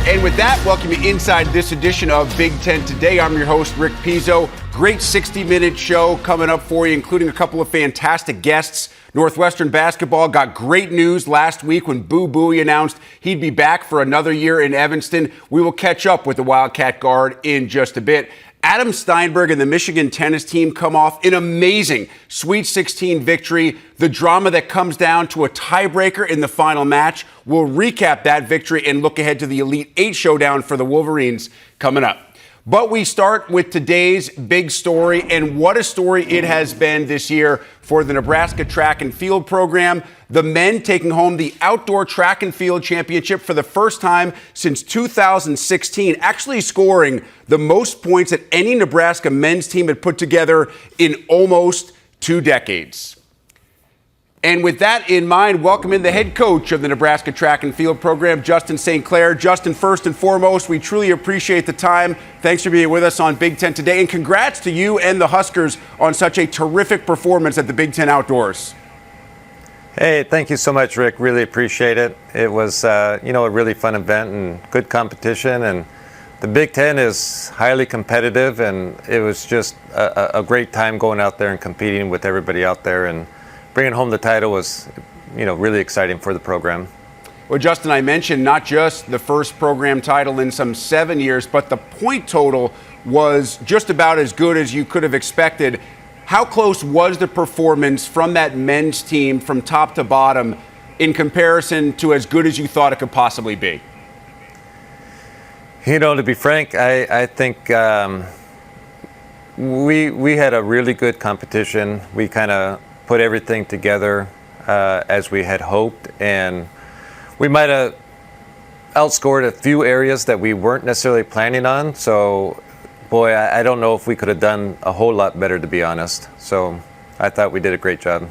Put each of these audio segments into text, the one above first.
And with that, welcome you inside this edition of Big Ten Today. I'm your host, Rick Pizzo. Great 60-minute show coming up for you, including a couple of fantastic guests. Northwestern basketball got great news last week when Buie announced he'd be back for another year in Evanston. We will catch up with the Wildcat guard in just a bit. Adam Steinberg and the Michigan tennis team come off an amazing Sweet 16 victory. The drama that comes down to a tiebreaker in the final match. We'll recap that victory and look ahead to the Elite Eight showdown for the Wolverines coming up. But we start with today's big story, and what a story it has been this year for the Nebraska track and field program. The men taking home the outdoor track and field championship for the first time since 2016, actually scoring the most points that any Nebraska men's team had put together in almost 2 decades. And with that in mind, welcome in the head coach of the Nebraska track and field program, Justin St. Clair. Justin, first and foremost, we truly appreciate the time. Thanks for being with us on Big Ten Today. And congrats to you and the Huskers on such a terrific performance at the Big Ten Outdoors. Hey, thank you so much, Rick. Really appreciate it. It was, a really fun event and good competition. And the Big Ten is highly competitive, and it was just a great time going out there and competing with everybody out there. And bringing home the title was, really exciting for the program. Well, Justin, I mentioned not just the first program title in some 7 years, but the point total was just about as good as you could have expected. How close was the performance from that men's team from top to bottom in comparison to as good as you thought it could possibly be? To be frank, I think we had a really good competition. We kind of put everything together as we had hoped, and we might have outscored a few areas that we weren't necessarily planning on. So, boy, I don't know if we could have done a whole lot better, to be honest. So I thought we did a great job.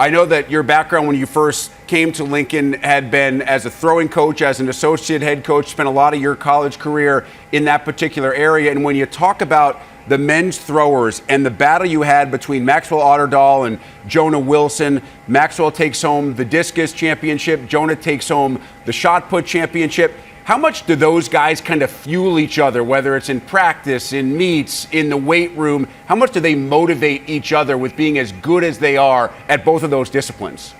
I know that your background when you first came to Lincoln had been as a throwing coach, as an associate head coach, spent a lot of your college career in that particular area. And when you talk about the men's throwers and the battle you had between Maxwell Otterdahl and Jonah Wilson, Maxwell takes home the discus championship, Jonah takes home the shot put championship. How much do those guys kind of fuel each other, whether it's in practice, in meets, in the weight room? How much do they motivate each other with being as good as they are at both of those disciplines?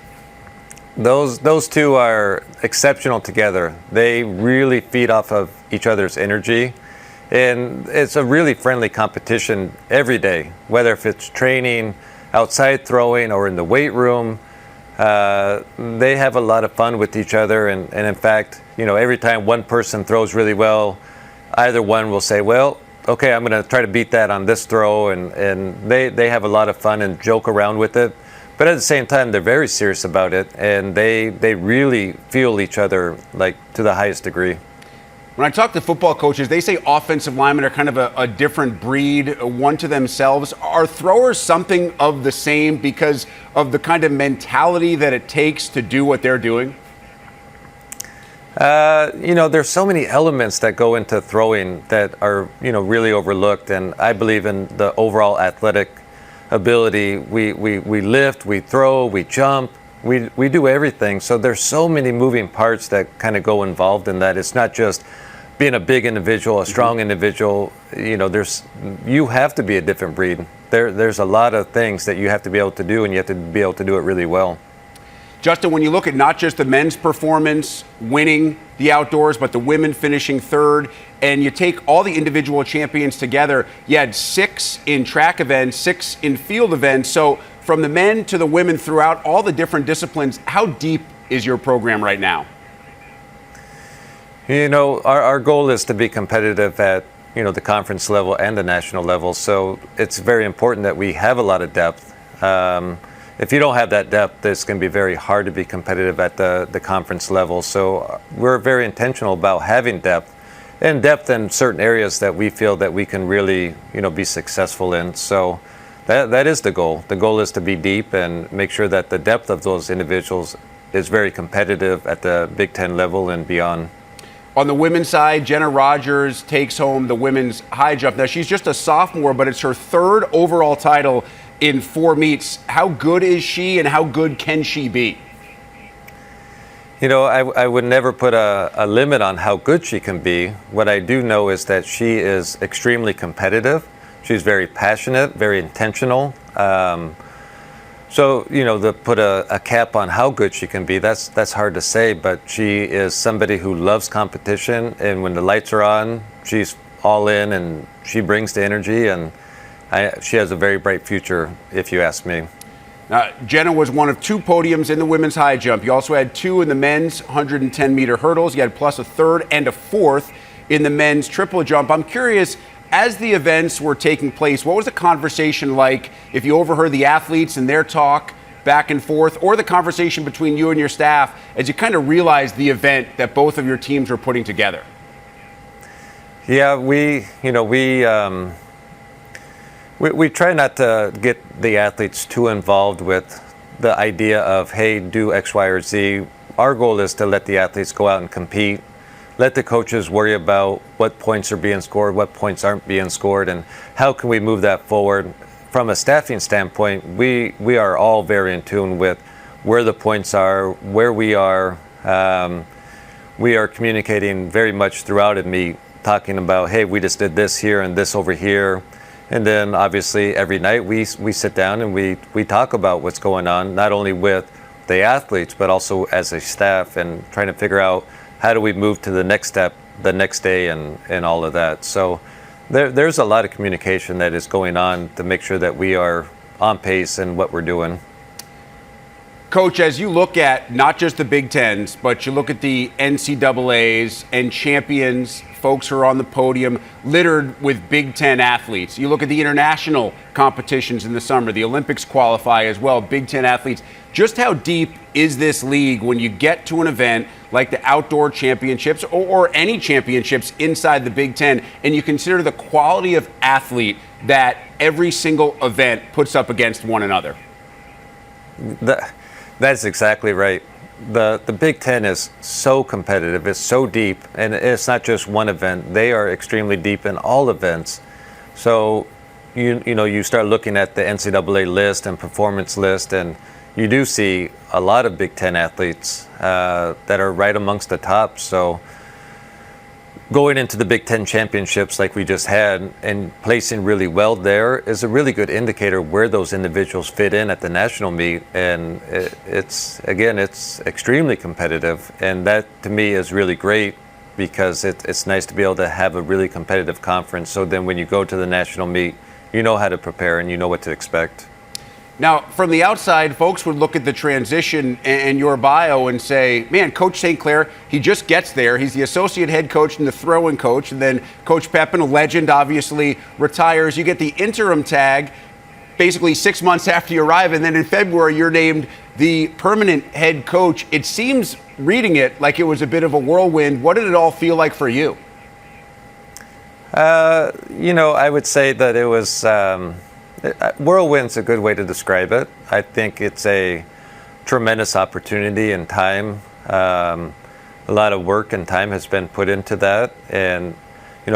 Those two are exceptional together. They really feed off of each other's energy. And it's a really friendly competition every day, whether if it's training, outside throwing, or in the weight room. They have a lot of fun with each other. And in fact, every time one person throws really well, either one will say, well, okay, I'm going to try to beat that on this throw. And they have a lot of fun and joke around with it. But at the same time, they're very serious about it. And they really feel each other to the highest degree. When I talk to football coaches, they say offensive linemen are kind of a different breed, one to themselves. Are throwers something of the same because of the kind of mentality that it takes to do what they're doing? There's so many elements that go into throwing that are, really overlooked. And I believe in the overall athletic ability. We lift, we throw, we jump. We do everything. So there's so many moving parts that kind of go involved in that. It's not just being a big individual, a strong individual. You have to be a different breed. There's a lot of things that you have to be able to do, and you have to be able to do it really well. Justin, when you look at not just the men's performance winning the outdoors, but the women finishing third, and you take all the individual champions together, you had 6 in track events, 6 in field events. So from the men to the women throughout all the different disciplines, how deep is your program right now? Our goal is to be competitive at, the conference level and the national level. So it's very important that we have a lot of depth. If you don't have that depth, it's going to be very hard to be competitive at the conference level. So we're very intentional about having depth, and depth in certain areas that we feel that we can really, be successful in. So that is the goal. The goal is to be deep and make sure that the depth of those individuals is very competitive at the Big Ten level and beyond. On the women's side, Jenna Rogers takes home the women's high jump. Now, she's just a sophomore, but it's her 3rd overall title in 4 meets. How good is she, and how good can she be? I would never put a limit on how good she can be. What I do know is that she is extremely competitive. She's very passionate, very intentional. To put a cap on how good she can be, that's hard to say, but she is somebody who loves competition, and when the lights are on, she's all in, and she brings the energy, and she has a very bright future, if you ask me. Jenna was one of 2 podiums in the women's high jump. You also had 2 in the men's 110-meter hurdles. You had plus a 3rd and a 4th in the men's triple jump. I'm curious, as the events were taking place, what was the conversation like if you overheard the athletes and their talk back and forth, or the conversation between you and your staff as you kind of realized the event that both of your teams were putting together? Yeah, we try not to get the athletes too involved with the idea of, hey, do X, Y, or Z. Our goal is to let the athletes go out and compete. Let the coaches worry about what points are being scored, what points aren't being scored, and how can we move that forward. From a staffing standpoint, we are all very in tune with where the points are, where we are. We are communicating very much throughout a meet, talking about, hey, we just did this here and this over here. And then obviously every night we sit down and we talk about what's going on, not only with the athletes, but also as a staff, and trying to figure out how do we move to the next step the next day and all of that. So there's a lot of communication that is going on to make sure that we are on pace in what we're doing. Coach, as you look at not just the Big Tens, but you look at the NCAAs and champions, folks who are on the podium, littered with Big Ten athletes. You look at the international competitions in the summer, the Olympics qualify as well, Big Ten athletes. Just how deep is this league when you get to an event like the outdoor championships or any championships inside the Big Ten, and you consider the quality of athlete that every single event puts up against one another? That's exactly right. The Big Ten is so competitive, it's so deep, and it's not just one event. They are extremely deep in all events. So you start looking at the NCAA list and performance list, and you do see a lot of Big Ten athletes that are right amongst the top. So going into the Big Ten championships like we just had and placing really well there is a really good indicator where those individuals fit in at the national meet. And it's extremely competitive. And that to me is really great, because it's nice to be able to have a really competitive conference. So then when you go to the national meet, you know how to prepare and you know what to expect. Now, from the outside, folks would look at the transition and your bio and say, man, Coach St. Clair, he just gets there. He's the associate head coach and the throwing coach. And then Coach Pepin, a legend, obviously retires. You get the interim tag basically 6 months after you arrive. And then in February, you're named the permanent head coach. It seems, reading it, like it was a bit of a whirlwind. What did it all feel like for you? I would say that it was... whirlwind's a good way to describe it. I think it's a tremendous opportunity and time. A lot of work and time has been put into that. And,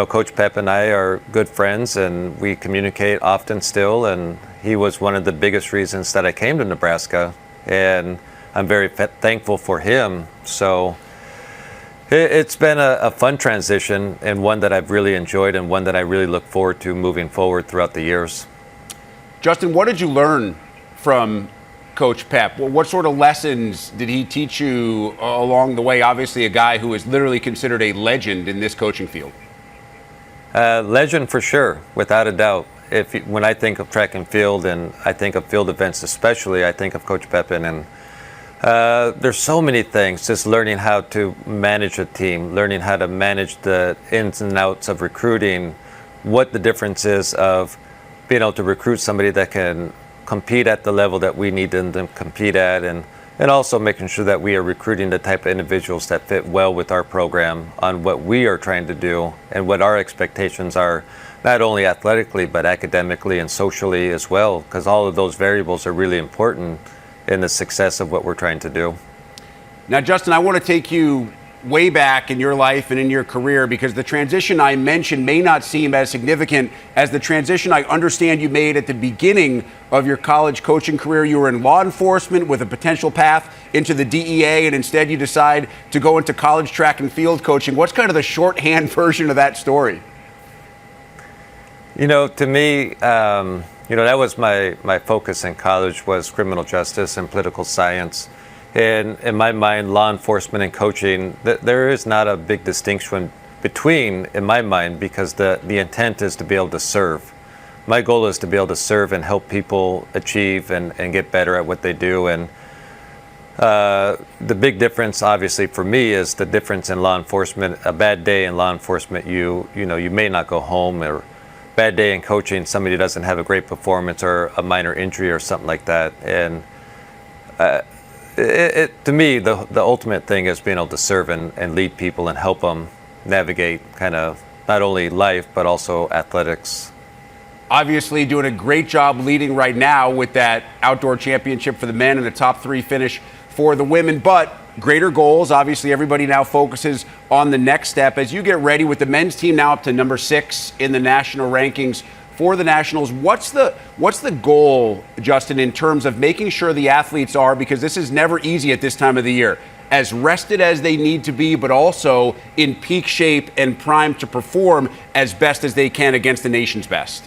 Coach Pep and I are good friends, and we communicate often still. And he was one of the biggest reasons that I came to Nebraska. And I'm very thankful for him. So it's been a fun transition, and one that I've really enjoyed, and one that I really look forward to moving forward throughout the years. Justin, what did you learn from Coach Pep? What sort of lessons did he teach you along the way? Obviously, a guy who is literally considered a legend in this coaching field. Legend for sure, without a doubt. When I think of track and field, and I think of field events especially, I think of Coach Pepin. And there's so many things, just learning how to manage a team, learning how to manage the ins and outs of recruiting, what the difference is of being able to recruit somebody that can compete at the level that we need them to compete at, and also making sure that we are recruiting the type of individuals that fit well with our program on what we are trying to do and what our expectations are, not only athletically but academically and socially as well, because all of those variables are really important in the success of what we're trying to do. Now, Justin, I want to take you way back in your life and in your career, because the transition I mentioned may not seem as significant as the transition I understand you made at the beginning of your college coaching career. You were in law enforcement with a potential path into the DEA, and instead you decide to go into college track and field coaching. What's kind of the shorthand version of that story? To me, that was my focus in college, was criminal justice and political science. And in my mind, law enforcement and coaching, there is not a big distinction between, in my mind, because the intent is to be able to serve. My goal is to be able to serve and help people achieve and get better at what they do. And the big difference, obviously, for me is the difference in law enforcement. A bad day in law enforcement, you may not go home, or bad day in coaching, somebody doesn't have a great performance or a minor injury or something like that. And to me, the ultimate thing is being able to serve and lead people and help them navigate kind of not only life, but also athletics. Obviously doing a great job leading right now with that outdoor championship for the men and the top 3 finish for the women, but greater goals. Obviously, everybody now focuses on the next step. As you get ready with the men's team now up to number 6 in the national rankings for the Nationals, what's the goal, Justin, in terms of making sure the athletes are, because this is never easy at this time of the year, as rested as they need to be, but also in peak shape and primed to perform as best as they can against the nation's best?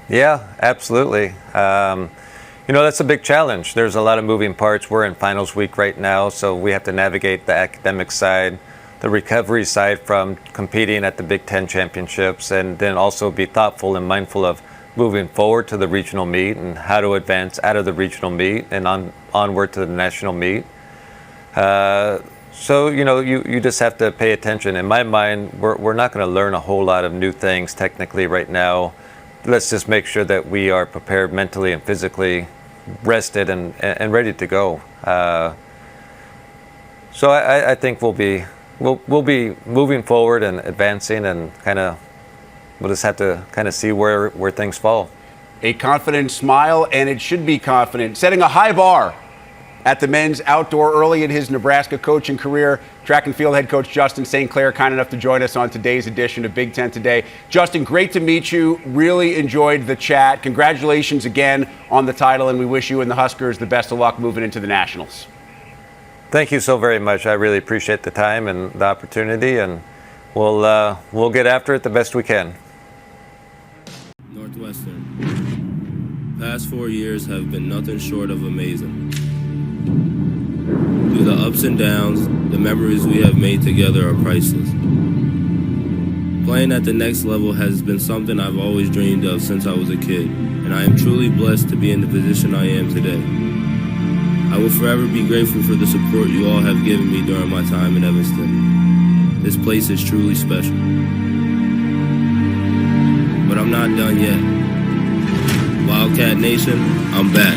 Yeah, absolutely. That's a big challenge. There's a lot of moving parts. We're in finals week right now, so we have to navigate the academic side, the recovery side from competing at the Big Ten championships, and then also be thoughtful and mindful of moving forward to the regional meet and how to advance out of the regional meet and onward to the national meet. So you just have to pay attention. In my mind, we're not going to learn a whole lot of new things technically right now. Let's just make sure that we are prepared mentally and physically, rested and ready to go. So I think we'll be moving forward and advancing, and we'll just have to kind of see where things fall. A confident smile, and it should be confident. Setting a high bar at the men's outdoor early in his Nebraska coaching career. Track and field head coach Justin St. Clair, kind enough to join us on today's edition of Big Ten Today. Justin, great to meet you. Really enjoyed the chat. Congratulations again on the title, and we wish you and the Huskers the best of luck moving into the Nationals. Thank you so very much. I really appreciate the time and the opportunity, and we'll get after it the best we can. Northwestern. Past 4 years have been nothing short of amazing. Through the ups and downs, the memories we have made together are priceless. Playing at the next level has been something I've always dreamed of since I was a kid, and I am truly blessed to be in the position I am today. I will forever be grateful for the support you all have given me during my time in Evanston. This place is truly special. But I'm not done yet. Wildcat Nation, I'm back.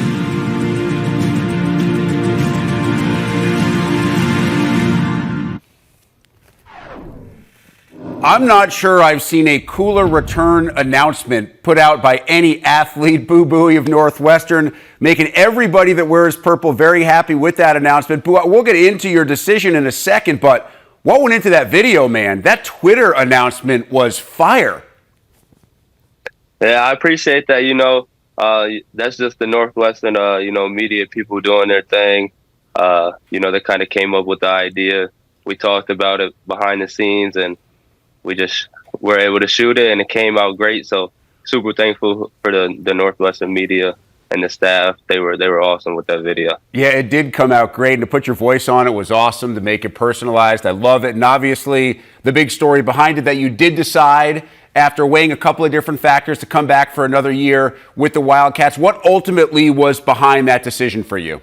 I'm not sure I've seen a cooler return announcement put out by any athlete. Buie of Northwestern, making everybody that wears purple very happy with that announcement. We'll get into your decision in a second, but what went into that video, man? That Twitter announcement was fire. Yeah, I appreciate that. That's just the Northwestern, media people doing their thing. They kind of came up with the idea. We talked about it behind the scenes, and we just were able to shoot it, and it came out great. So super thankful for the Northwestern media and the staff. They were awesome with that video. Yeah, it did come out great. And to put your voice on it was awesome, to make it personalized. I love it. And obviously the big story behind it, that you did decide, after weighing a couple of different factors, to come back for another year with the Wildcats. What ultimately was behind that decision for you?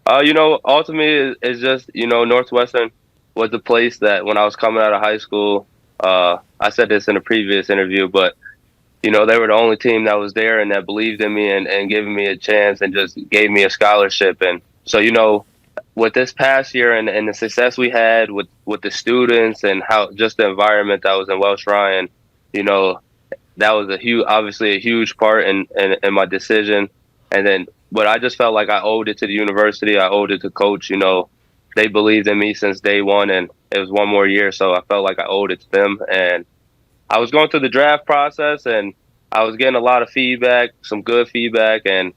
Ultimately it's just, Northwestern was the place that when I was coming out of high school, I said this in a previous interview, but, they were the only team that was there and that believed in me and giving me a chance and just gave me a scholarship. And so, with this past year and the success we had with the students and how just the environment that was in Welsh Ryan, that was obviously a huge part in my decision. And then, but I just felt like I owed it to the university. I owed it to coach, they believed in me since day one, and it was one more year, so I felt like I owed it to them. And I was going through the draft process, and I was getting a lot of feedback, some good feedback, and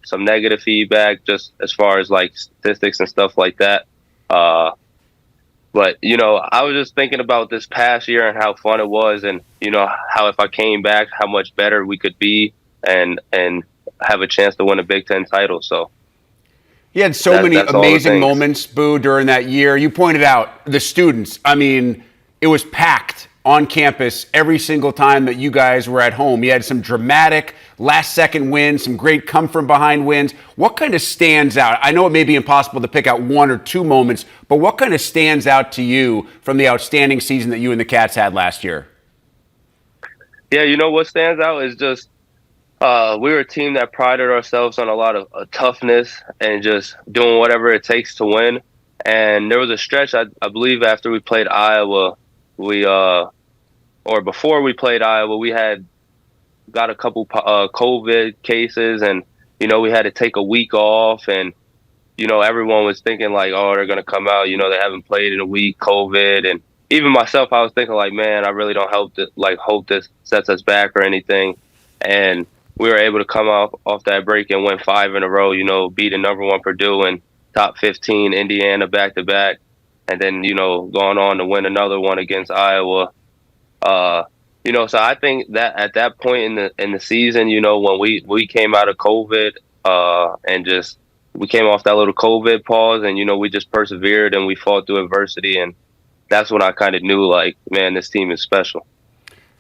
some negative feedback, just as far as like statistics and stuff like that. But I was just thinking about this past year and how fun it was, and how if I came back, how much better we could be, and have a chance to win a Big Ten title. So. You had so many amazing moments, Boo, during that year. You pointed out the students. I mean, it was packed on campus every single time that you guys were at home. You had some dramatic last-second wins, some great come-from-behind wins. What kind of stands out? I know it may be impossible to pick out one or two moments, but what kind of stands out to you from the outstanding season that you and the Cats had last year? Yeah, what stands out is just we were a team that prided ourselves on a lot of toughness and just doing whatever it takes to win. And there was a stretch, I believe, after we played Iowa, or before we played Iowa, we had got a couple COVID cases, and we had to take a week off, and everyone was thinking like, oh, they're gonna come out, they haven't played in a week, COVID, and even myself, I was thinking like, man, I really don't hope this sets us back or anything, and we were able to come off that break and win 5 in a row, beat a number 1 Purdue and top 15 Indiana back to back. And then, going on to win another one against Iowa. So I think that at that point in the season, when we came out of COVID and just we came off that little COVID pause, and, we just persevered and we fought through adversity. And that's when I kind of knew, like, man, this team is special.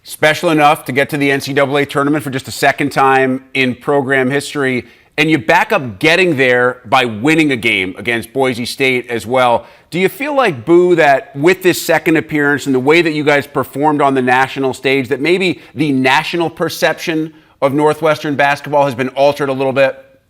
Special enough to get to the NCAA tournament for just a second time in program history. And you back up getting there by winning a game against Boise State as well. Do you feel like, Boo, that with this second appearance and the way that you guys performed on the national stage, that maybe the national perception of Northwestern basketball has been altered a little bit?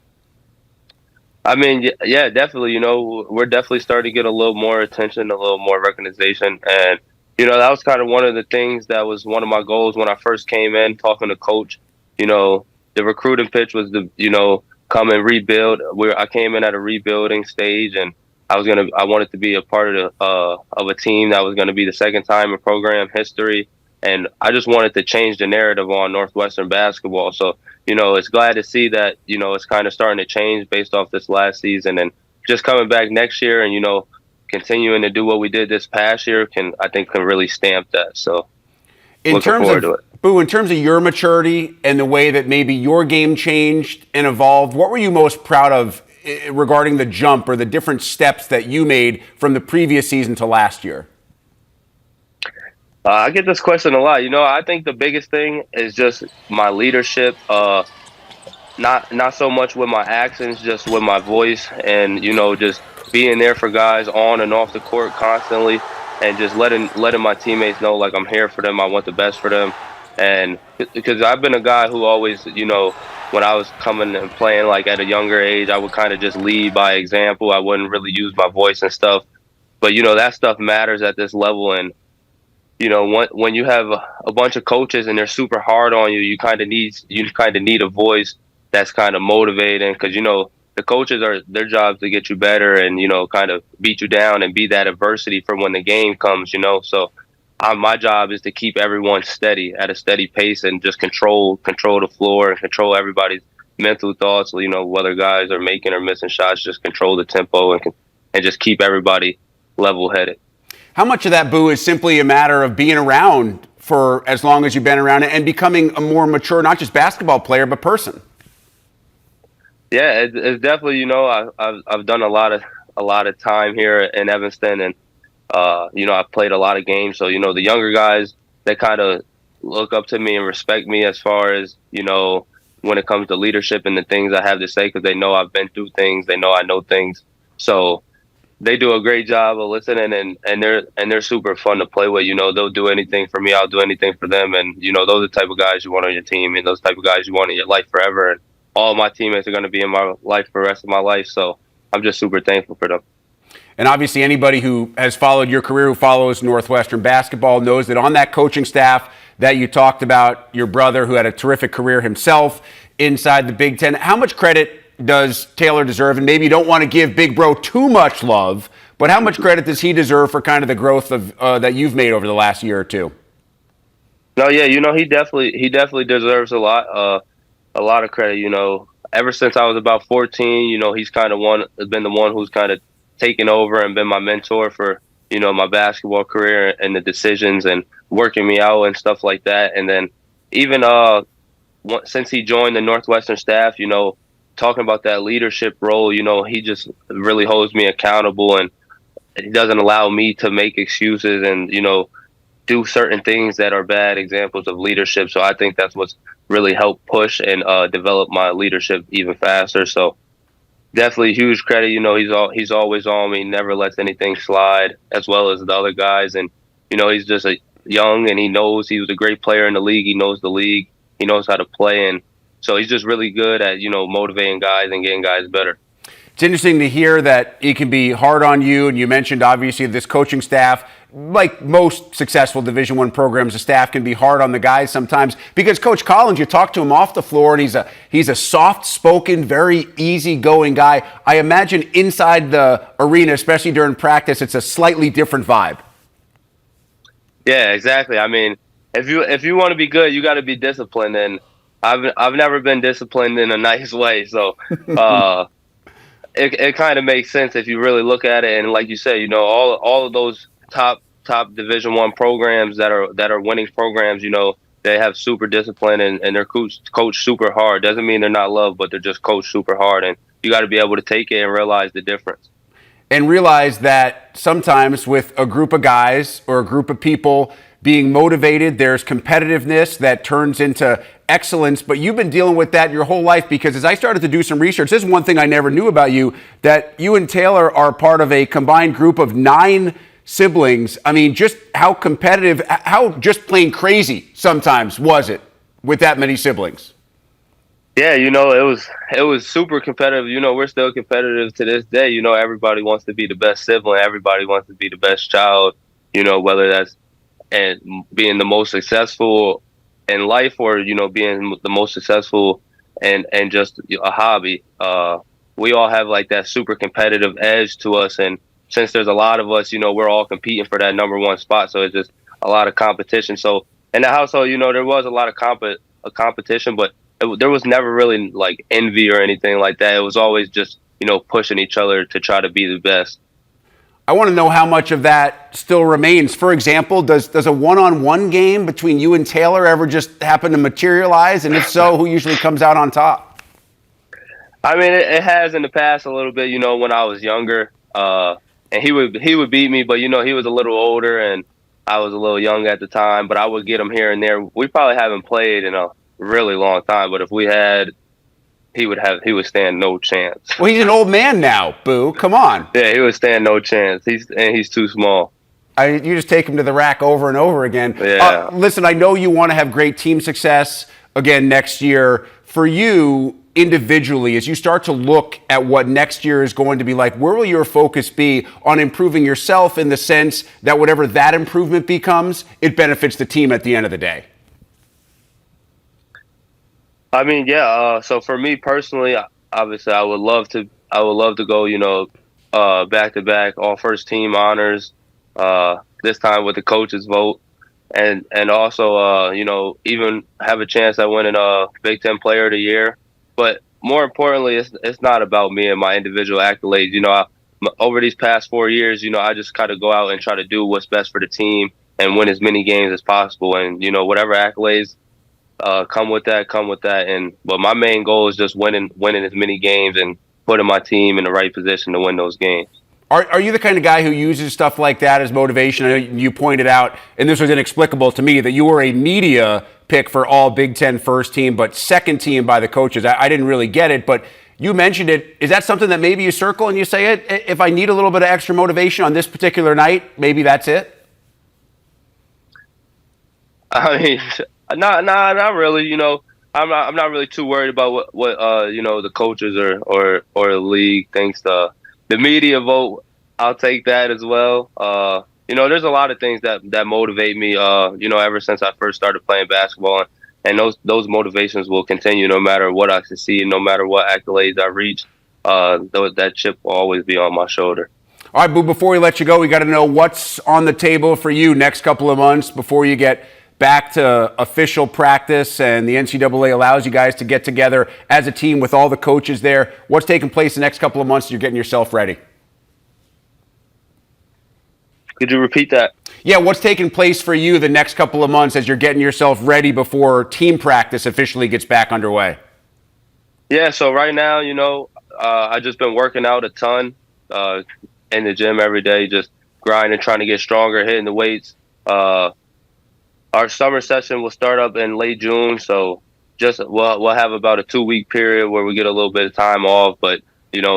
I mean, yeah, definitely. We're definitely starting to get a little more attention, a little more recognition. And, that was kind of one of the things that was one of my goals when I first came in, talking to Coach. The recruiting pitch was to, come and rebuild. I came in at a rebuilding stage, and I wanted to be a part of a team that was going to be the second time in program history, and I just wanted to change the narrative on Northwestern basketball. So it's glad to see that it's kind of starting to change based off this last season, and just coming back next year and continuing to do what we did this past year can really stamp that. So looking forward to it. Boo, in terms of your maturity and the way that maybe your game changed and evolved, what were you most proud of regarding the jump or the different steps that you made from the previous season to last year? I get this question a lot. I think the biggest thing is just my leadership. Not so much with my actions, just with my voice, and just being there for guys on and off the court constantly, and just letting my teammates know like I'm here for them. I want the best for them. And because I've been a guy who always, when I was coming and playing like at a younger age, I would kind of just lead by example. I wouldn't really use my voice and stuff. But, that stuff matters at this level. And, when you have a bunch of coaches and they're super hard on you, you kind of need a voice that's kind of motivating, because, the coaches their job to get you better and, kind of beat you down and be that adversity for when the game comes, So my job is to keep everyone steady at a steady pace and just control the floor and control everybody's mental thoughts. Whether guys are making or missing shots, just control the tempo and just keep everybody level-headed. How much of that, Boo, is simply a matter of being around for as long as you've been around and becoming a more mature, not just basketball player, but person? Yeah, it's definitely, I've done a lot of time here in Evanston, and I've played a lot of games. So, the younger guys, they kind of look up to me and respect me as far as, when it comes to leadership and the things I have to say, because they know I've been through things. They know I know things. So they do a great job of listening, and they're super fun to play with. They'll do anything for me. I'll do anything for them. And, those are the type of guys you want on your team, and those type of guys you want in your life forever. And all my teammates are going to be in my life for the rest of my life. So I'm just super thankful for them. And obviously anybody who has followed your career, who follows Northwestern basketball, knows that on that coaching staff that you talked about, your brother, who had a terrific career himself inside the Big Ten, how much credit does Taylor deserve? And maybe you don't want to give Big Bro too much love, but how much credit does he deserve for kind of the growth of that you've made over the last year or two? No, yeah, he definitely deserves a lot of credit. Ever since I was about 14, he's kind of been the one who's kind of taken over and been my mentor for my basketball career and the decisions and working me out and stuff like that. And then even since he joined the Northwestern staff, talking about that leadership role, he just really holds me accountable, and he doesn't allow me to make excuses and do certain things that are bad examples of leadership. So I think that's what's really helped push and develop my leadership even faster. So definitely huge credit. He's always on me, never lets anything slide, as well as the other guys. And he's just young, and he was a great player in the league. He knows the league. He knows how to play, and so he's just really good at motivating guys and getting guys better. It's interesting to hear that it can be hard on you, and you mentioned obviously this coaching staff. Like most successful Division I programs, the staff can be hard on the guys sometimes because Coach Collins, you talk to him off the floor, and he's a soft-spoken, very easygoing guy. I imagine inside the arena, especially during practice, it's a slightly different vibe. Yeah, exactly. I mean, if you want to be good, you got to be disciplined, and I've never been disciplined in a nice way, so it kind of makes sense if you really look at it. And like you say, all of those top Division I programs that are winning programs, they have super discipline and they're coached super hard. Doesn't mean they're not loved, but they're just coached super hard, and you got to be able to take it and realize the difference. And realize that sometimes with a group of guys or a group of people being motivated, there's competitiveness that turns into excellence. But you've been dealing with that your whole life, because as I started to do some research, this is one thing I never knew about you, that you and Taylor are part of a combined group of 9 siblings. I mean, just how competitive, how just plain crazy sometimes was it with that many siblings? Yeah, it was super competitive. We're still competitive to this day. Everybody wants to be the best sibling. Everybody wants to be the best child, whether that's and being the most successful in life or, being the most successful and just a hobby. We all have like that super competitive edge to us. And since there's a lot of us, we're all competing for that number 1 spot. So it's just a lot of competition. So in the household, there was a lot of competition, but there was never really like envy or anything like that. It was always just, pushing each other to try to be the best. I want to know how much of that still remains. For example, does a one-on-one game between you and Taylor ever just happen to materialize? And if so, who usually comes out on top? I mean, it has in the past a little bit, when I was younger. And he would beat me, but, he was a little older and I was a little young at the time. But I would get him here and there. We probably haven't played in a really long time, but if we had, he would stand no chance. Well, he's an old man now, Boo. Come on. Yeah, he would stand no chance. He's too small. You just take him to the rack over and over again. Yeah. Listen, I know you want to have great team success again next year. For you individually, as you start to look at what next year is going to be like, where will your focus be on improving yourself in the sense that whatever that improvement becomes, it benefits the team at the end of the day? I mean, yeah. So for me personally, obviously, I would love to go, back to back, all first team honors. This time with the coaches vote, and also, even have a chance at winning a Big Ten Player of the Year. But more importantly, it's not about me and my individual accolades. Over these past 4 years, I just kind of go out and try to do what's best for the team and win as many games as possible. And whatever accolades come with that. But my main goal is just winning as many games and putting my team in the right position to win those games. Are you the kind of guy who uses stuff like that as motivation? I know you pointed out, and this was inexplicable to me, that you were a media pick for all Big Ten first team, but second team by the coaches. I didn't really get it, but you mentioned it. Is that something that maybe you circle and you say, if I need a little bit of extra motivation on this particular night, maybe that's it? I mean, not really. I'm not really too worried about what the coaches or the league thinks. The media vote, I'll take that as well. There's a lot of things that motivate me. Ever since I first started playing basketball, and those motivations will continue no matter what I succeed, no matter what accolades I reach. That chip will always be on my shoulder. All right, Boo, before we let you go, we got to know what's on the table for you next couple of months before you get back to official practice and the NCAA allows you guys to get together as a team with all the coaches there. What's taking place the next couple of months as you're getting yourself ready? Could you repeat that? Yeah, what's taking place for you the next couple of months as you're getting yourself ready before team practice officially gets back underway? Yeah, so right now, I just been working out a ton in the gym every day, just grinding, trying to get stronger, hitting the weights. Our summer session will start up in late June, so we'll have about a 2-week period where we get a little bit of time off, but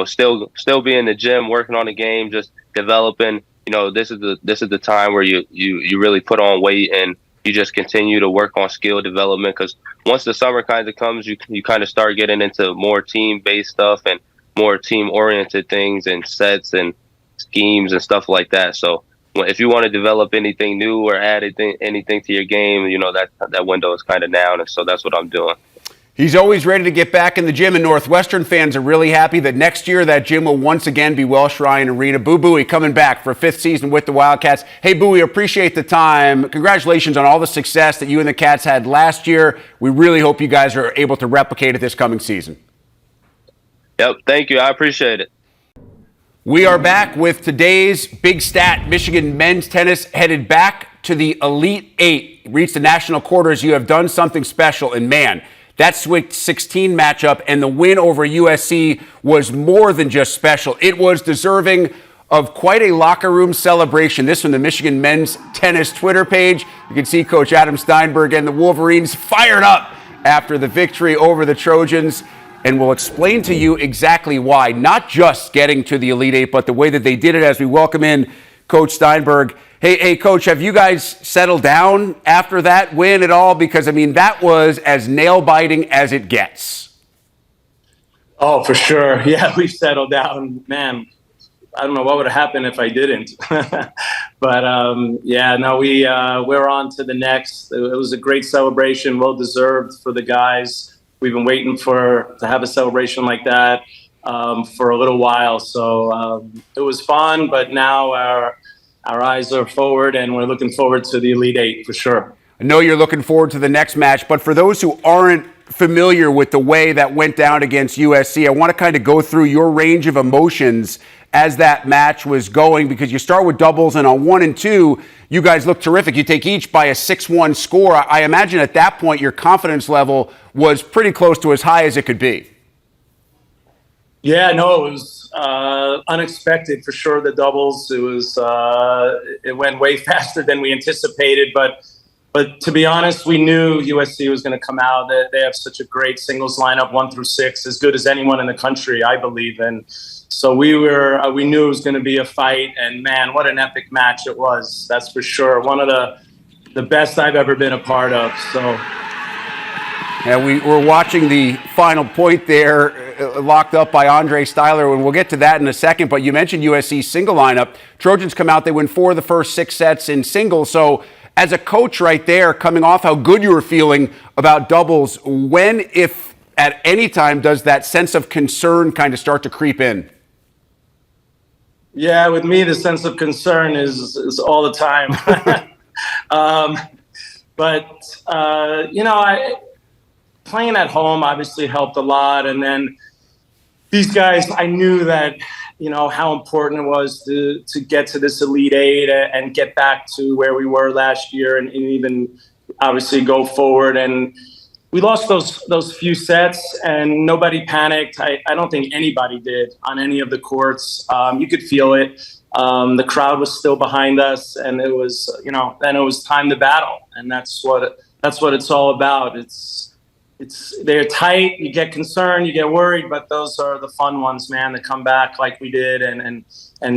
still be in the gym, working on the game, just developing. This is the time where you really put on weight and you just continue to work on skill development, because once the summer kind of comes, you kind of start getting into more team-based stuff and more team-oriented things and sets and schemes and stuff like that. So if you want to develop anything new or add anything to your game, that window is kind of now, and so that's what I'm doing. He's always ready to get back in the gym, and Northwestern fans are really happy that next year that gym will once again be Welsh Ryan Arena. Boo Buie coming back for a 5th season with the Wildcats. Hey, Boo, we appreciate the time. Congratulations on all the success that you and the Cats had last year. We really hope you guys are able to replicate it this coming season. Yep, thank you. I appreciate it. We are back with today's big stat. Michigan men's tennis headed back to the Elite Eight. Reached the national quarters. You have done something special, and man, that Sweet 16 matchup and the win over USC was more than just special. It was deserving of quite a locker room celebration. This from the Michigan men's tennis Twitter page. You can see Coach Adam Steinberg and the Wolverines fired up after the victory over the Trojans. And we'll explain to you exactly why, not just getting to the Elite Eight, but the way that they did it as we welcome in Coach Steinberg. Hey, Coach, have you guys settled down after that win at all? Because, that was as nail-biting as it gets. Oh, for sure. Yeah, we've settled down. Man, I don't know what would have happened if I didn't. But, we're on to the next. It was a great celebration, well-deserved for the guys. We've been waiting to have a celebration like that for a little while. So it was fun, but now our eyes are forward, and we're looking forward to the Elite Eight for sure. I know you're looking forward to the next match, but for those who aren't familiar with the way that went down against USC, I want to kind of go through your range of emotions as that match was going, because you start with doubles, and on 1 and 2, you guys look terrific. You take each by a 6-1 score. I imagine at that point your confidence level was pretty close to as high as it could be. Yeah, no, it was unexpected for sure. The doubles, it went way faster than we anticipated. But to be honest, we knew USC was going to come out. They have such a great singles lineup, 1 through 6, as good as anyone in the country, I believe. And so we knew it was going to be a fight. And man, what an epic match it was! That's for sure. One of the best I've ever been a part of. So. And we're watching the final point there, locked up by Andre Styler, and we'll get to that in a second. But you mentioned USC's single lineup. Trojans come out, they win 4 of the first 6 sets in singles. So as a coach right there, coming off how good you were feeling about doubles, when, if at any time, does that sense of concern kind of start to creep in? Yeah, with me, the sense of concern is all the time. Playing at home obviously helped a lot. And then these guys, I knew that, how important it was to get to this Elite Eight and get back to where we were last year and even obviously go forward. And we lost those few sets and nobody panicked. I don't think anybody did on any of the courts. You could feel it. The crowd was still behind us, and it was, then it was time to battle. And that's what it's all about. They're tight. You get concerned, you get worried, but those are the fun ones, man, that come back like we did. And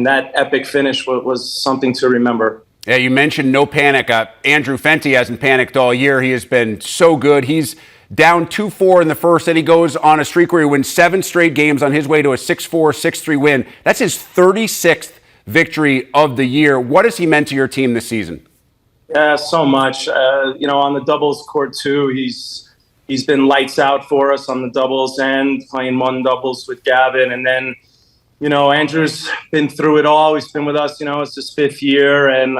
that epic finish was something to remember. Yeah, you mentioned no panic. Andrew Fenty hasn't panicked all year. He has been so good. He's down 2-4 in the first, and he goes on a streak where he wins 7 straight games on his way to a 6-4, 6-3 win. That's his 36th victory of the year. What has he meant to your team this season? Yeah, so much. On the doubles court too, he's been lights out for us on the doubles end, playing one doubles with Gavin, and then Andrew's been through it all. He's been with us. It's his 5th year, and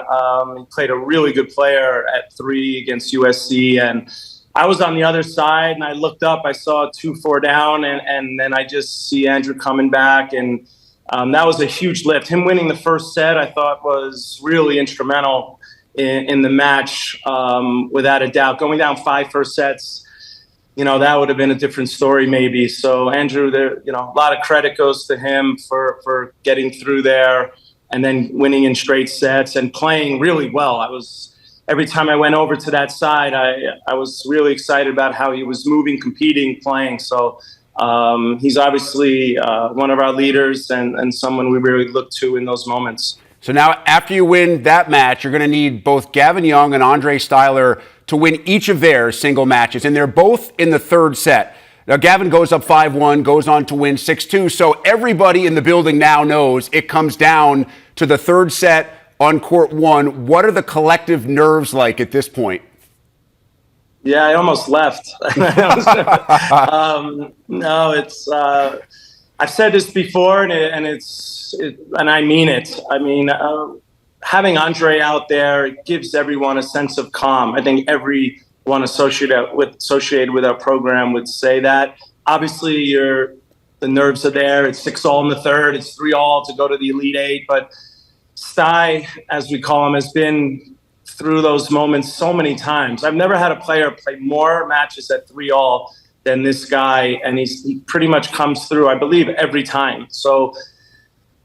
he played a really good player at 3 against USC. And I was on the other side, and I looked up. I saw 2-4 down, and then I just see Andrew coming back, and that was a huge lift. Him winning the first set, I thought, was really instrumental in the match, without a doubt. Going down 5 first sets, that would have been a different story maybe. So Andrew, a lot of credit goes to him for getting through there and then winning in straight sets and playing really well. Every time I went over to that side, I was really excited about how he was moving, competing, playing. So he's obviously one of our leaders and someone we really look to in those moments. So now, after you win that match, you're going to need both Gavin Young and Andre Styler to win each of their single matches, and they're both in the 3rd set. Now, Gavin goes up 5-1, goes on to win 6-2, so everybody in the building now knows it comes down to the 3rd set on court 1. What are the collective nerves like at this point? Yeah, I almost left. No, it's. I've said this before, and I mean it. I mean, having Andre out there gives everyone a sense of calm. I think everyone associated with our program would say that. Obviously, the nerves are there. It's 6-all in the 3rd. It's 3-all to go to the Elite Eight. But Sty, as we call him, has been through those moments so many times. I've never had a player play more matches at 3-all than this guy, and he pretty much comes through, I believe, every time. So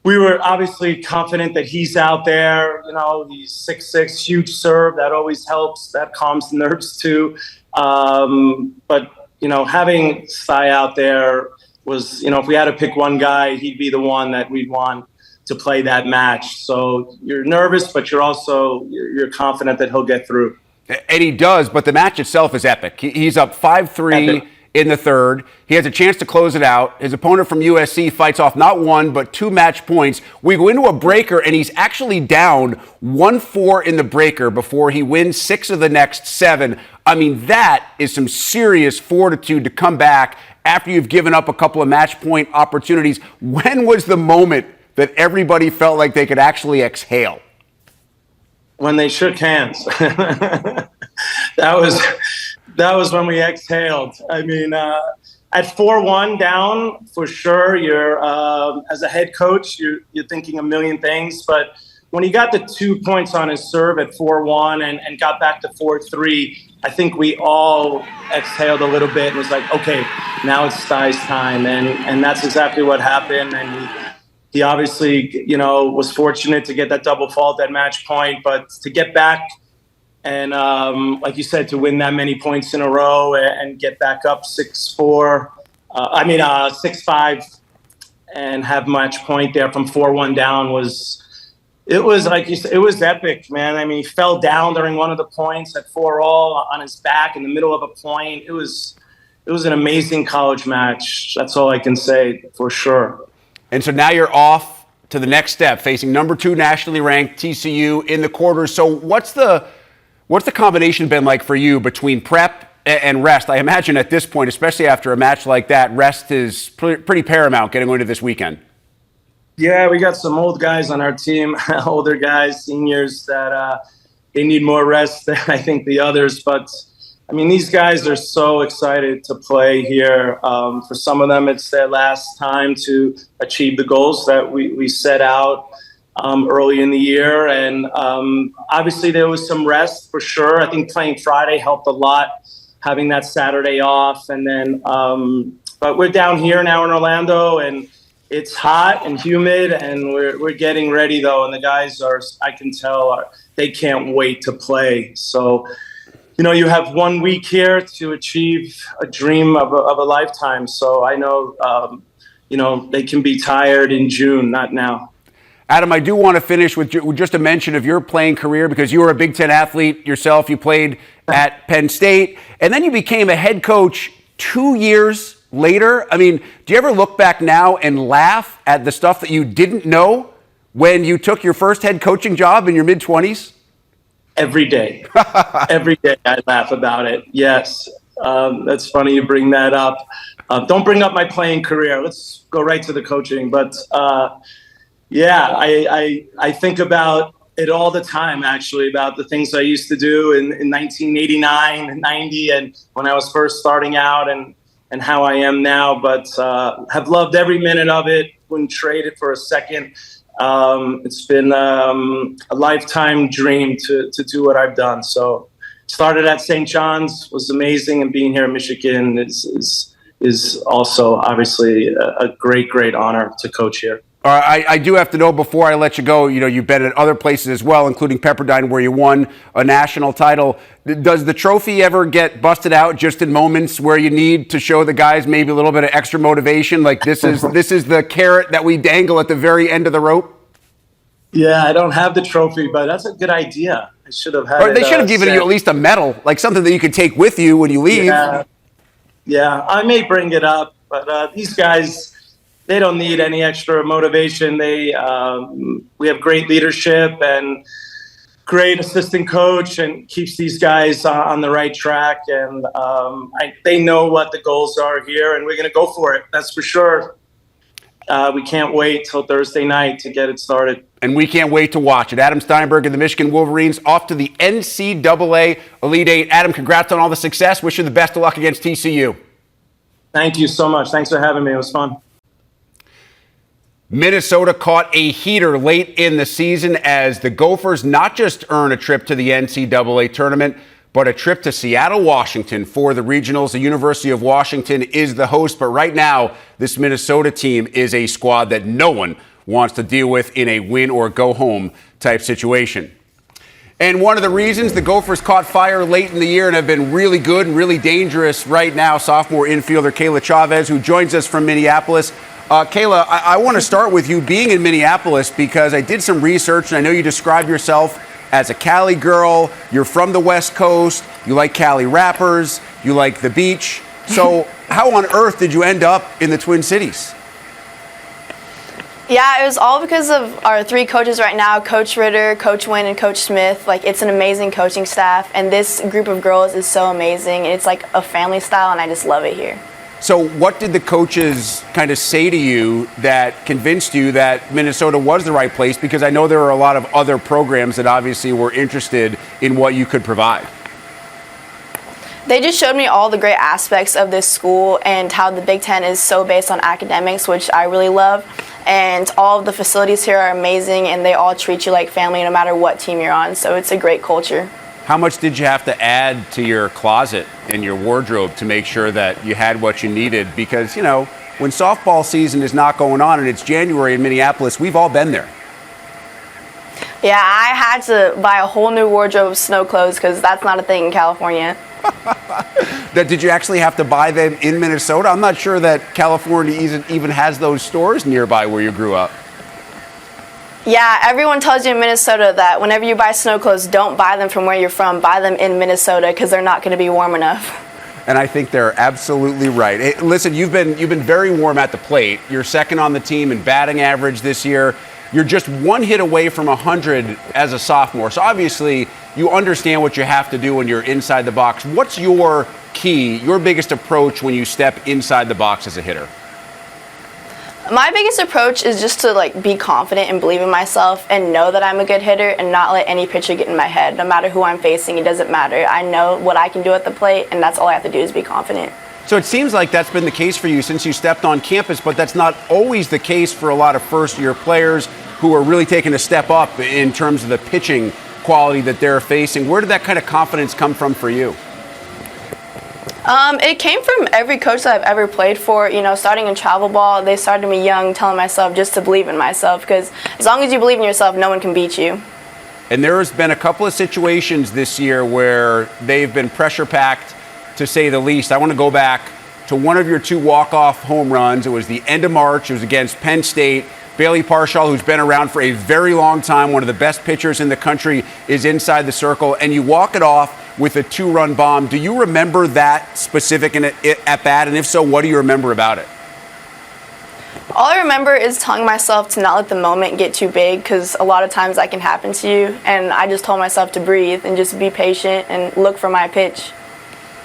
we were obviously confident that he's out there. He's 6'6", huge serve. That always helps. That calms the nerves too. But having Sty out there was, if we had to pick one guy, he'd be the one that we'd want to play that match. So you're nervous, but you're confident that he'll get through. And he does, but the match itself is epic. He's up 5-3 in the 3rd. He has a chance to close it out. His opponent from USC fights off not 1, but 2 match points. We go into a breaker, and he's actually down 1-4 in the breaker before he wins 6 of the next 7. I mean, that is some serious fortitude to come back after you've given up a couple of match point opportunities. When was the moment that everybody felt like they could actually exhale? When they shook hands. That was when we exhaled. I mean, at 4-1 down, for sure, you're as a head coach, you're thinking a million things. But when he got the 2 points on his serve at 4-1 and got back to 4-3, I think we all exhaled a little bit and was like, okay, now it's Sty's time. And that's exactly what happened. And he obviously, was fortunate to get that double fault at match point, but to get back and, like you said, to win that many points in a row and get back up 6-5 and have match point there from 4-1 down was like you said, it was epic, man. I mean, he fell down during one of the points at 4-all on his back in the middle of a point. It was an amazing college match. That's all I can say for sure. And so now you're off to the next step, facing number 2 nationally ranked TCU in the quarters. So what's the combination been like for you between prep and rest? I imagine at this point, especially after a match like that, rest is pretty paramount getting into this weekend. Yeah, we got some old guys on our team, older guys, seniors, that they need more rest than I think the others. But, I mean, these guys are so excited to play here. For some of them, it's their last time to achieve the goals that we set out early in the year. And obviously there was some rest for sure. I think playing Friday helped a lot, having that Saturday off. And then, but we're down here now in Orlando, and it's hot and humid, and we're getting ready though. And the guys I can tell, they can't wait to play. So, you have 1 week here to achieve a dream of a lifetime. So I know, they can be tired in June, not now. Adam, I do want to finish with just a mention of your playing career, because you were a Big Ten athlete yourself. You played at Penn State, and then you became a head coach 2 years later. I mean, do you ever look back now and laugh at the stuff that you didn't know when you took your first head coaching job in your mid-20s? every day. Every day I laugh about it. Yes. That's funny you bring that up. Don't bring up my playing career. Let's go right to the coaching. But yeah, I think about it all the time, actually, about the things I used to do in 1989 and 90 and when I was first starting out and how I am now. But have loved every minute of it. Wouldn't trade it for a second. It's been a lifetime dream to do what I've done. So started at St. John's, was amazing, and being here in Michigan is also obviously a great honor to coach here. All right, I do have to know before I let you go, you've been at other places as well, including Pepperdine, where you won a national title. Does the trophy ever get busted out just in moments where you need to show the guys maybe a little bit of extra motivation? Like this is the carrot that we dangle at the very end of the rope? Yeah, I don't have the trophy, but that's a good idea. I should have had Or they should have given you at least a medal, like something that you could take with you when you leave. Yeah, I may bring it up, but these guys, they don't need any extra motivation. We have great leadership and great assistant coach, and keeps these guys on the right track. And they know what the goals are here, and we're going to go for it. That's for sure. We can't wait till Thursday night to get it started. And we can't wait to watch it. Adam Steinberg and the Michigan Wolverines off to the NCAA Elite Eight. Adam, congrats on all the success. Wish you the best of luck against TCU. Thank you so much. Thanks for having me. It was fun. Minnesota caught a heater late in the season as the Gophers not just earn a trip to the NCAA tournament, but a trip to Seattle, Washington for the regionals. The University of Washington is the host, but right now, this Minnesota team is a squad that no one wants to deal with in a win or go home type situation. And one of the reasons the Gophers caught fire late in the year and have been really good and really dangerous right now, sophomore infielder Kayla Chavez, who joins us from Minneapolis. Kayla, I want to start with you being in Minneapolis because I did some research and I know you describe yourself as a Cali girl. You're from the West Coast. You like Cali rappers. You like the beach. So how on earth did you end up in the Twin Cities? Yeah, it was all because of our three coaches right now, Coach Ritter, Coach Wynn, and Coach Smith. Like, it's an amazing coaching staff, and this group of girls is so amazing. It's like a family style, and I just love it here. So what did the coaches kind of say to you that convinced you that Minnesota was the right place? Because I know there are a lot of other programs that obviously were interested in what you could provide. They just showed me all the great aspects of this school and how the Big Ten is so based on academics, which I really love. And all of the facilities here are amazing, and they all treat you like family no matter what team you're on. So it's a great culture. How much did you have to add to your closet and your wardrobe to make sure that you had what you needed? Because, when softball season is not going on and it's January in Minneapolis, we've all been there. Yeah, I had to buy a whole new wardrobe of snow clothes because that's not a thing in California. Did you actually have to buy them in Minnesota? I'm not sure that California even has those stores nearby where you grew up. Yeah, everyone tells you in Minnesota that whenever you buy snow clothes, don't buy them from where you're from. Buy them in Minnesota because they're not going to be warm enough. And I think they're absolutely right. Hey, listen, you've been very warm at the plate. You're second on the team in batting average this year. You're just one hit away from 100 as a sophomore. So obviously, you understand what you have to do when you're inside the box. What's your key, your biggest approach when you step inside the box as a hitter? My biggest approach is just to be confident and believe in myself and know that I'm a good hitter and not let any pitcher get in my head. No matter who I'm facing, it doesn't matter. I know what I can do at the plate, and that's all I have to do is be confident. So it seems like that's been the case for you since you stepped on campus, but that's not always the case for a lot of first-year players who are really taking a step up in terms of the pitching quality that they're facing. Where did that kind of confidence come from for you? It came from every coach that I've ever played for. Starting in travel ball, they started me young, telling myself just to believe in myself, because as long as you believe in yourself, no one can beat you. And there has been a couple of situations this year where they've been pressure-packed, to say the least. I want to go back to one of your two walk-off home runs. It was the end of March. It was against Penn State. Bailey Parshall, who's been around for a very long time, one of the best pitchers in the country, is inside the circle, and you walk it off with a two-run bomb. Do you remember that specific at bat? And if so, what do you remember about it? All I remember is telling myself to not let the moment get too big, because a lot of times that can happen to you. And I just told myself to breathe and just be patient and look for my pitch.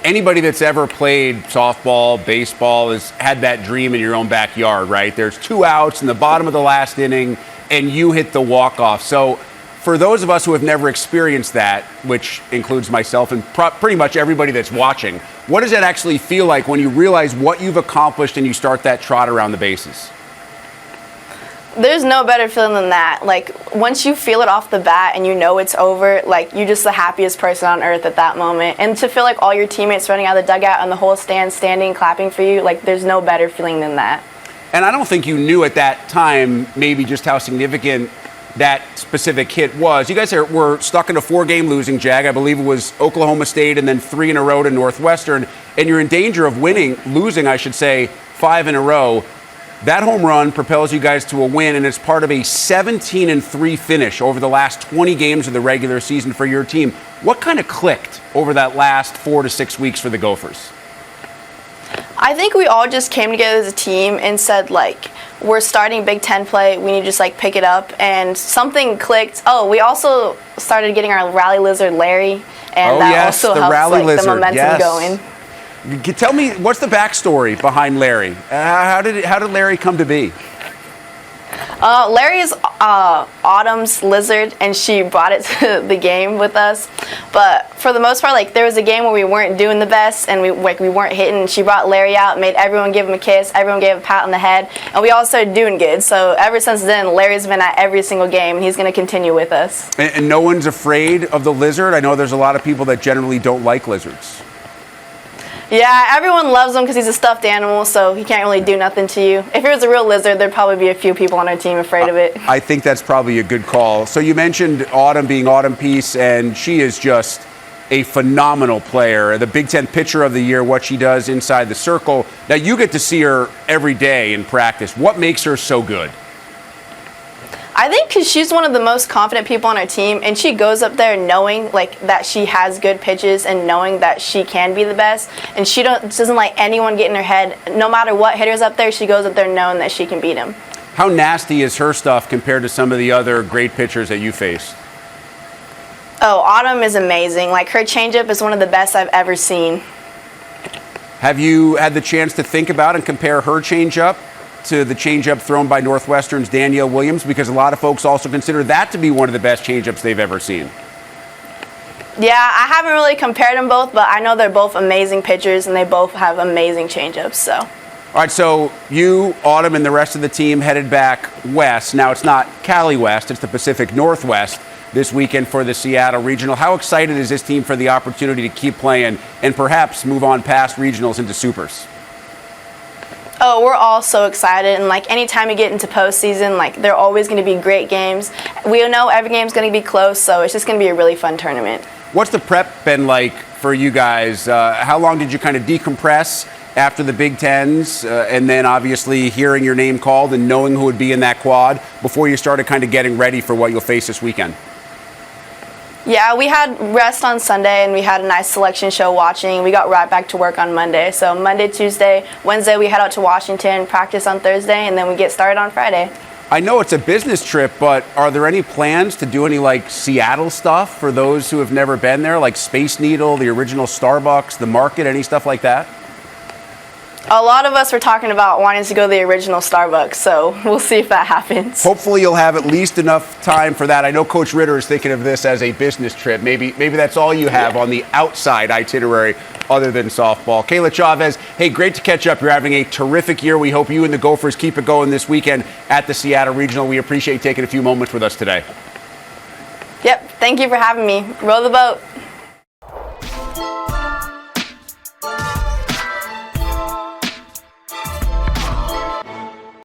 Anybody that's ever played softball, baseball, has had that dream in your own backyard, right? There's 2 outs in the bottom of the last inning, and you hit the walk-off. So for those of us who have never experienced that, which includes myself and pretty much everybody that's watching, what does that actually feel like when you realize what you've accomplished and you start that trot around the bases? There's no better feeling than that. Like, once you feel it off the bat and you know it's over, like, you're just the happiest person on earth at that moment. And to feel like all your teammates running out of the dugout and the whole stand standing, clapping for you, like, there's no better feeling than that. And I don't think you knew at that time maybe just how significant that specific hit was. You guys were stuck in a 4-game losing jag. I believe it was Oklahoma State and then 3 in a row to Northwestern. And you're in danger of losing, I should say, 5 in a row. That home run propels you guys to a win, and it's part of a 17-3 finish over the last 20 games of the regular season for your team. What kind of clicked over that last 4 to 6 weeks for the Gophers? I think we all just came together as a team and said, like, we're starting Big Ten play. We need to just, like, pick it up. And something clicked. Oh, we also started getting our rally lizard, Larry. And that also helps, like, the momentum going. Tell me, what's the backstory behind Larry? How did Larry come to be? Larry is Autumn's lizard, and she brought it to the game with us. But for the most part, like, there was a game where we weren't doing the best and we weren't hitting. She brought Larry out, made everyone give him a kiss, everyone gave him a pat on the head, and we all started doing good. So ever since then, Larry's been at every single game, and he's going to continue with us. And no one's afraid of the lizard? I know there's a lot of people that generally don't like lizards. Yeah, everyone loves him because he's a stuffed animal, so he can't really do nothing to you. If it was a real lizard, there'd probably be a few people on our team afraid of it. I think that's probably a good call. So you mentioned Autumn being Autumn Peace, and she is just a phenomenal player. The Big Ten Pitcher of the Year, what she does inside the circle. Now, you get to see her every day in practice. What makes her so good? I think because she's one of the most confident people on our team, and she goes up there knowing, like, that she has good pitches and knowing that she can be the best, and she doesn't let anyone get in her head. No matter what hitter's up there, she goes up there knowing that she can beat him. How nasty is her stuff compared to some of the other great pitchers that you face? Oh, Autumn is amazing. Like, her changeup is one of the best I've ever seen. Have you had the chance to think about and compare her changeup to the changeup thrown by Northwestern's Danielle Williams? Because a lot of folks also consider that to be one of the best changeups they've ever seen. Yeah, I haven't really compared them both, but I know they're both amazing pitchers and they both have amazing changeups. So. All right, so you, Autumn, and the rest of the team headed back west. Now, it's not Cali West, it's the Pacific Northwest this weekend for the Seattle Regional. How excited is this team for the opportunity to keep playing and perhaps move on past regionals into supers? Oh, we're all so excited, and like anytime you get into postseason, like they're always going to be great games. We know every game's going to be close, so it's just going to be a really fun tournament. What's the prep been like for you guys? How long did you kind of decompress after the Big Tens, and then obviously hearing your name called and knowing who would be in that quad before you started kind of getting ready for what you'll face this weekend? Yeah, we had rest on Sunday, and we had a nice selection show watching. We got right back to work on Monday. So Monday, Tuesday, Wednesday, we head out to Washington, practice on Thursday, and then we get started on Friday. I know it's a business trip, but are there any plans to do any, like, Seattle stuff for those who have never been there, like Space Needle, the original Starbucks, the market, any stuff like that? A lot of us were talking about wanting to go to the original Starbucks, so we'll see if that happens. Hopefully you'll have at least enough time for that. I know Coach Ritter is thinking of this as a business trip. Maybe that's all you have on the outside itinerary other than softball. Kayla, Chavez, hey, great to catch up. You're having a terrific year. We hope you and the Gophers keep it going this weekend at the Seattle Regional. We appreciate taking a few moments with us today. Yep, thank you for having me. Row the boat.